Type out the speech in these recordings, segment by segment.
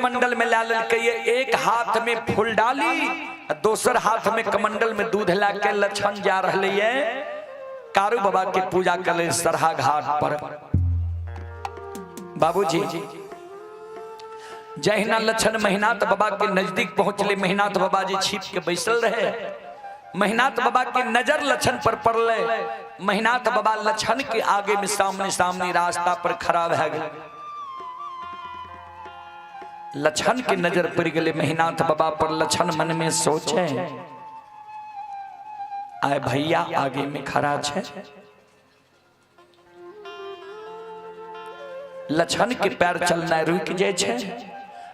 कमंडल में लाल के एक हाथ में फूल डाली दोसर हाथ में कमंडल में दूध लाके लछन जा रहे है कारू बाबा के पूजा करे सरहा घाट पर। बाबूजी जहिना लछन महिनाथ बाबा के नजदीक पहुंचले महिनाथ बाबा जी छिप के बैसल रहे। महिनाथ बाबा की नजर लछन पर पड़ले। महिनाथ बाबा लछन के आगे में सामने सामने रास्ता पर खड़ा रह गए। लछन की नजर पड़ गए महिनाथ बाबा पर। लछन मन में सोचे आए भैया आगे में खड़ा छे। लछन के पैर चलना रुक जाए छे।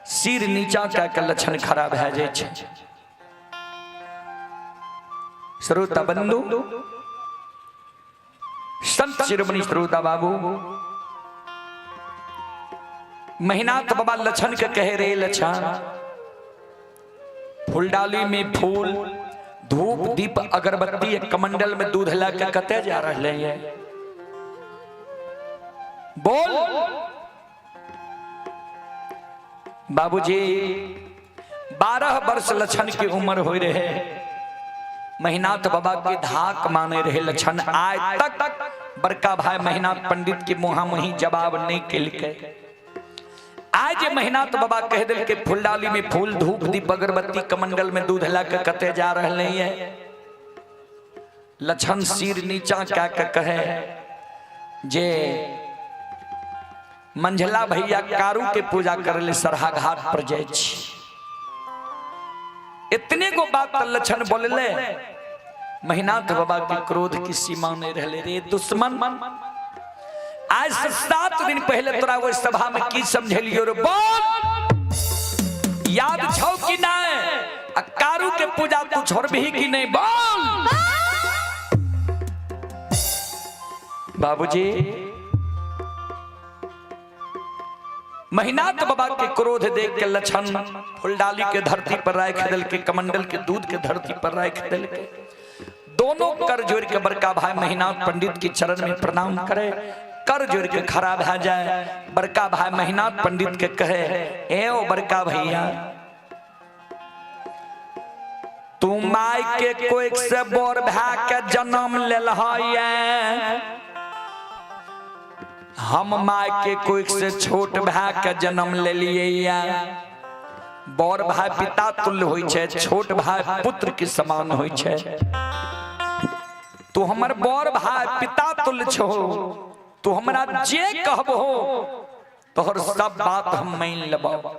सिर नीचा कह के लछन खड़ा भे जाए छे। श्रोता बंधु संत शिरोमणि श्रोता बाबू महिनाथ बाबा लछन के कहे रे लछन फूलडाली में फूल धूप दीप अगरबत्ती कमंडल में दूध ला के कते जा रहे हैं बोल। बाबूजी 12 वर्ष लछन की उम्र हो रहे। महिनाथ बाबा के धाक माने रहे लछन। आज तक बड़का भाई महिनाथ पंडित के मुहा मुही जवाब नहीं के। आज महिनाथ बाबा कह दिल के फूलडाली में फूल धूप दीप अगरबत्ती कमंडल में दूध ला के कते जा रहे हैं। लछन सिर नीचा क्या कहे जे मंझला भैया कारू के पूजा कर ले सरहा घाट पर जाए। इतने को बात लछन बोले। महिनाथ बाबा के क्रोध की सीमा नहीं रहे। रे दुश्मन आज से 7 दिन पहले तोरा वो सभा में की समझलियो रे बोल। याद छौ कि नहीं कारू के पूजा तू छोड़बही कि नहीं बोल। बाबूजी महिनाथ बाबा के क्रोध देख के लछन फूलडाली के धरती पर राख दिल के कमंडल के दूध के धरती पर राख दिल के दोनों कर जोड़ के बड़का भाई महिनाथ पंडित के चरण में प्रणाम करे। कर जोड़ के खड़ा रह जाए। बड़का भाई महिनाथ पंडित के कहे ए ओ बड़का भैया तू माई के कोई से बोर भा के जन्म लेल है। हम माई के कोई से छोट भाई के जन्म ले लिए। बड़ भाई पिता तुल्य होई छे छोट भाई पुत्र के समान होई छे। तू हमर बड़ भाई पिता तुल्य छो। तू हमरा जे कहबो तोहर सब बात हम मान लेबो।